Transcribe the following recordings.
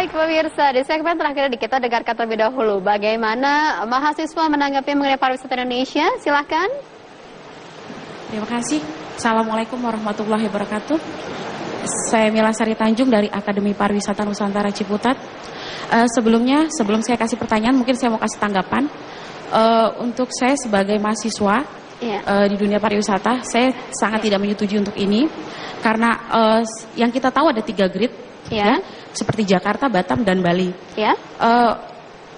Baik pemirsa, di segmen terakhir kita dengarkan terlebih dahulu bagaimana mahasiswa menanggapi mengenai pariwisata Indonesia. Silahkan. Terima kasih. Assalamualaikum warahmatullahi wabarakatuh. Saya Mila Sari Tanjung dari Akademi Pariwisata Nusantara Ciputat. Sebelum saya kasih pertanyaan, mungkin saya mau kasih tanggapan. Untuk saya sebagai mahasiswa di dunia pariwisata, saya sangat tidak menyetujui untuk ini. Karena yang kita tahu ada 3 grid, seperti Jakarta, Batam, dan Bali.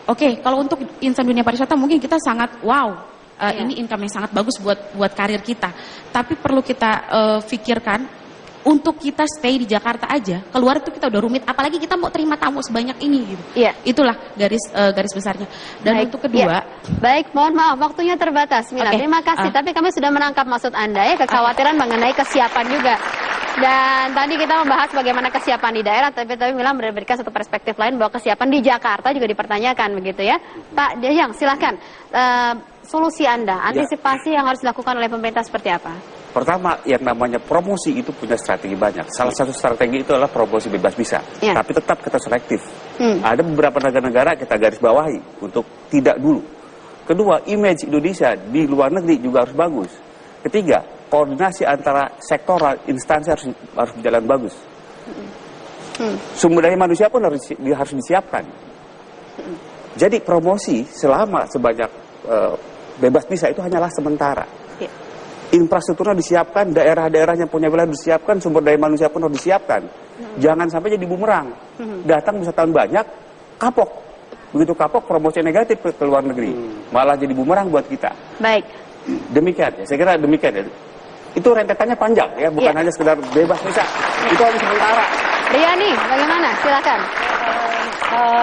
Oke, kalau untuk insan dunia pariwisata mungkin kita sangat ini income yang sangat bagus buat karir kita. Tapi perlu kita pikirkan, untuk kita stay di Jakarta aja, keluar itu kita udah rumit, apalagi kita mau terima tamu sebanyak ini gitu. Itulah garis besarnya. Dan untuk kedua, baik, mohon maaf waktunya terbatas, Mila. Terima kasih, tapi kami sudah menangkap maksud Anda ya, kekhawatiran mengenai kesiapan juga. Dan tadi kita membahas bagaimana kesiapan di daerah, tapi Mila memberikan satu perspektif lain bahwa kesiapan di Jakarta juga dipertanyakan begitu ya. Pak Dayang, silakan. Solusi Anda, antisipasi yang harus dilakukan oleh pemerintah seperti apa? Pertama, yang namanya promosi itu punya strategi banyak. Salah satu strategi itu adalah promosi bebas visa. Tapi tetap kita selektif. Ada beberapa negara-negara kita garis bawahi untuk tidak dulu. Kedua, image Indonesia di luar negeri juga harus bagus. Ketiga, koordinasi antara sektoral instansi harus berjalan bagus. Sumber daya manusia pun harus disiapkan. Jadi promosi selama sebanyak bebas visa itu hanyalah sementara. Infrastrukturnya disiapkan, daerah-daerahnya punya wilayah disiapkan, sumber daya manusia pun harus disiapkan. Jangan sampai jadi bumerang. Datang wisatawan banyak, kapok. Begitu kapok, promosi negatif ke luar negeri. Malah jadi bumerang buat kita. Baik. Demikian ya, saya kira demikian ya. Itu rentetannya panjang ya, bukan hanya sekedar bebas visa. Itu hanya sementara. Riani, bagaimana? Silakan.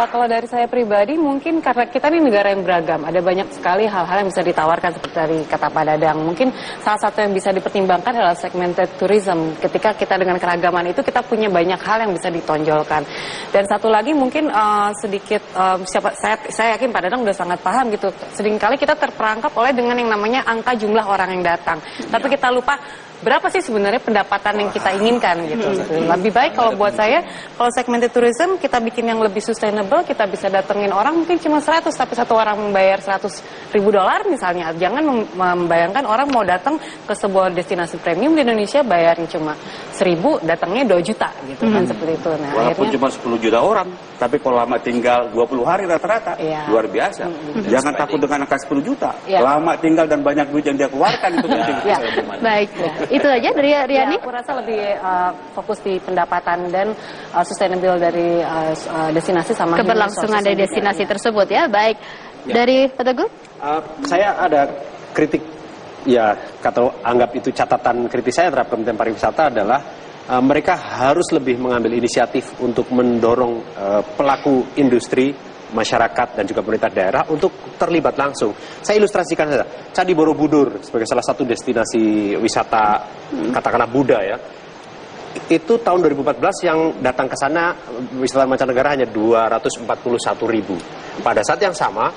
Kalau dari saya pribadi, mungkin karena kita ini negara yang beragam, ada banyak sekali hal-hal yang bisa ditawarkan seperti dari kata Pak Dadang. Mungkin salah satu yang bisa dipertimbangkan adalah segmented tourism. Ketika kita dengan keragaman itu, kita punya banyak hal yang bisa ditonjolkan. Dan satu lagi mungkin sedikit, saya yakin Pak Dadang udah sangat paham gitu. Seringkali kita terperangkap oleh dengan yang namanya angka jumlah orang yang datang. Tapi kita lupa berapa sih sebenarnya pendapatan yang kita inginkan gitu. Lebih baik kalau buat saya, kalau segmented tourism kita bikin yang lebih sustainable, kita bisa datengin orang mungkin cuma 100, tapi satu orang membayar $100.000 misalnya. Jangan membayangkan orang mau datang ke sebuah destinasi premium di Indonesia bayarnya cuma 1.000, datangnya 2 juta gitu kan, seperti itu. Nah, walaupun akhirnya, cuma 10 juta orang, tapi kalau lama tinggal 20 hari rata-rata, luar biasa. Jangan takut dengan angka 10 juta. Lama tinggal dan banyak duit yang dia keluarkan itu penting. Baik. Itu aja dari Riani? Aku rasa lebih fokus di pendapatan dan sustainable dari destinasi sama keberlangsungan dari destinasi tersebut ya. Baik. Dari Pak Teguh? Saya ada kritik, ya anggap itu catatan kritis saya terhadap Kementerian Pariwisata adalah mereka harus lebih mengambil inisiatif untuk mendorong pelaku industri, masyarakat dan juga pemerintah daerah untuk terlibat langsung. Saya ilustrasikan saja, Candi Borobudur sebagai salah satu destinasi wisata katakanlah Buddha ya. Itu tahun 2014 yang datang ke sana wisatawan mancanegara hanya 241.000. Pada saat yang sama,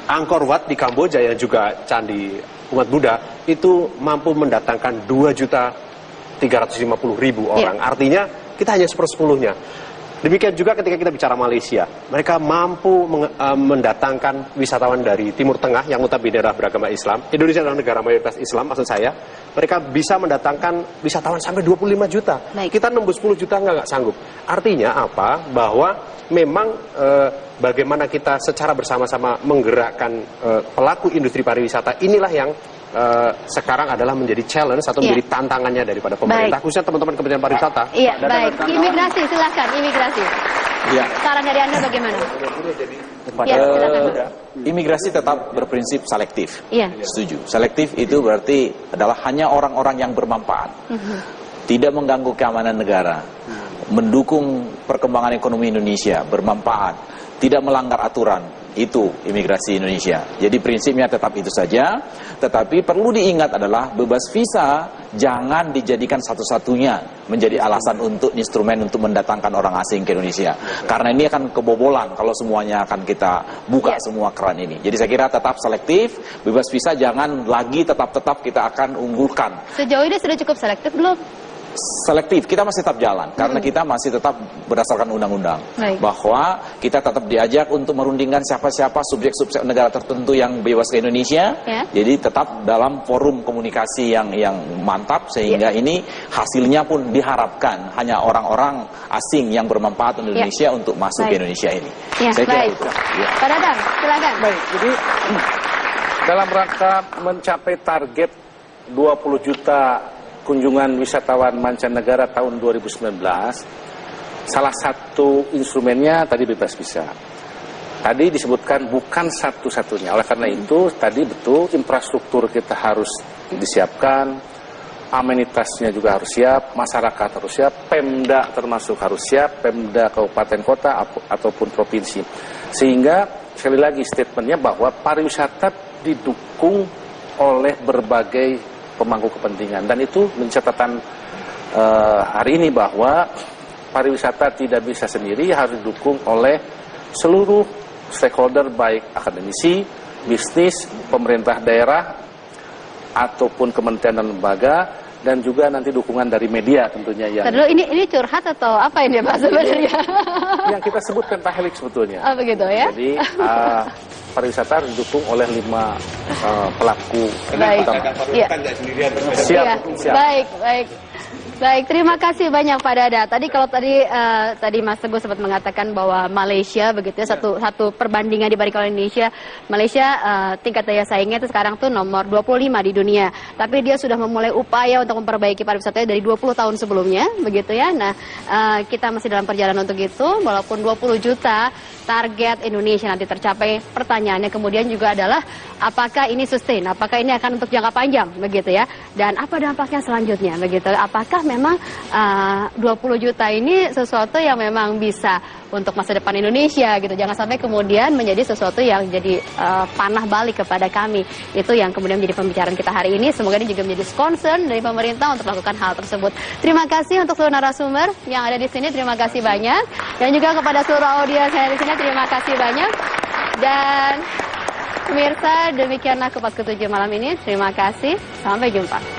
Angkor Wat di Kamboja yang juga candi umat Buddha itu mampu mendatangkan 2.350.000 orang. Artinya kita hanya 1/10-nya. Demikian juga ketika kita bicara Malaysia, mereka mampu mendatangkan wisatawan dari Timur Tengah yang notabene adalah beragama Islam. Indonesia adalah negara mayoritas Islam, maksud saya. Mereka bisa mendatangkan wisatawan sampai 25 juta. Kita nembus 10 juta nggak sanggup. Artinya apa? Bahwa memang bagaimana kita secara bersama-sama menggerakkan pelaku industri pariwisata, inilah yang sekarang adalah menjadi challenge atau menjadi tantangannya daripada pemerintah, khususnya teman-teman Kementerian Pariwisata. Baik. Imigrasi, silakan. Imigrasi. Saran dari Anda bagaimana? Imigrasi tetap berprinsip selektif. Setuju. Selektif itu berarti adalah hanya orang-orang yang bermanfaat, tidak mengganggu keamanan negara, mendukung perkembangan ekonomi Indonesia, bermanfaat, tidak melanggar aturan. Itu imigrasi Indonesia. Jadi prinsipnya tetap itu saja. Tetapi perlu diingat adalah bebas visa jangan dijadikan satu-satunya menjadi alasan untuk instrumen untuk mendatangkan orang asing ke Indonesia. Karena ini akan kebobolan kalau semuanya akan kita buka semua keran ini. Jadi saya kira tetap selektif. Bebas visa jangan lagi tetap kita akan unggulkan. Sejauh ini sudah cukup selektif belum? selektif, kita masih tetap jalan karena kita masih tetap berdasarkan undang-undang bahwa kita tetap diajak untuk merundingkan siapa-siapa subjek-subjek negara tertentu yang bebas ke Indonesia. Jadi tetap dalam forum komunikasi yang mantap sehingga ini hasilnya pun diharapkan hanya orang-orang asing yang bermanfaat untuk Indonesia untuk masuk ke Indonesia ini. Saya kira itu. Pak Dadang, silakan. Baik, jadi dalam rangka mencapai target 20 juta kunjungan wisatawan mancanegara tahun 2019, salah satu instrumennya tadi bebas visa. Tadi disebutkan bukan satu-satunya, oleh karena itu tadi betul infrastruktur kita harus disiapkan, amenitasnya juga harus siap, masyarakat harus siap, Pemda termasuk harus siap, Pemda kabupaten kota ataupun provinsi. Sehingga sekali lagi statementnya bahwa pariwisata didukung oleh berbagai pemangku kepentingan, dan itu mencatatan hari ini bahwa pariwisata tidak bisa sendiri, harus didukung oleh seluruh stakeholder, baik akademisi, bisnis, pemerintah daerah ataupun kementerian dan lembaga, dan juga nanti dukungan dari media tentunya yang. Terus ini curhat atau apa ini Pak sebenarnya? Yang kita sebut pentahelik sebetulnya. Oh begitu ya. Jadi pariwisata harus didukung oleh 5 pelaku. Baik. Ya. Siap. Baik, terima kasih banyak Pak Dada. Tadi Mas Teguh sempat mengatakan bahwa Malaysia begitu ya, satu perbandingan dibanding Indonesia. Malaysia tingkat daya saingnya itu sekarang tuh nomor 25 di dunia. Tapi dia sudah memulai upaya untuk memperbaiki pariwisatanya dari 20 tahun sebelumnya, begitu ya. Nah, kita masih dalam perjalanan untuk itu, walaupun 20 juta target Indonesia nanti tercapai. Pertanyaannya kemudian juga adalah apakah ini sustain, apakah ini akan untuk jangka panjang, begitu ya. Dan apa dampaknya selanjutnya, begitu. Apakah memang 20 juta ini sesuatu yang memang bisa untuk masa depan Indonesia gitu. Jangan sampai kemudian menjadi sesuatu yang jadi panah balik kepada kami. Itu yang kemudian menjadi pembicaraan kita hari ini. Semoga ini juga menjadi concern dari pemerintah untuk melakukan hal tersebut. Terima kasih untuk seluruh narasumber yang ada di sini. Terima kasih banyak. Dan juga kepada seluruh audiens yang ada di sini. Terima kasih banyak. Dan pemirsa, demikianlah Kupas Ke-7 malam ini. Terima kasih. Sampai jumpa.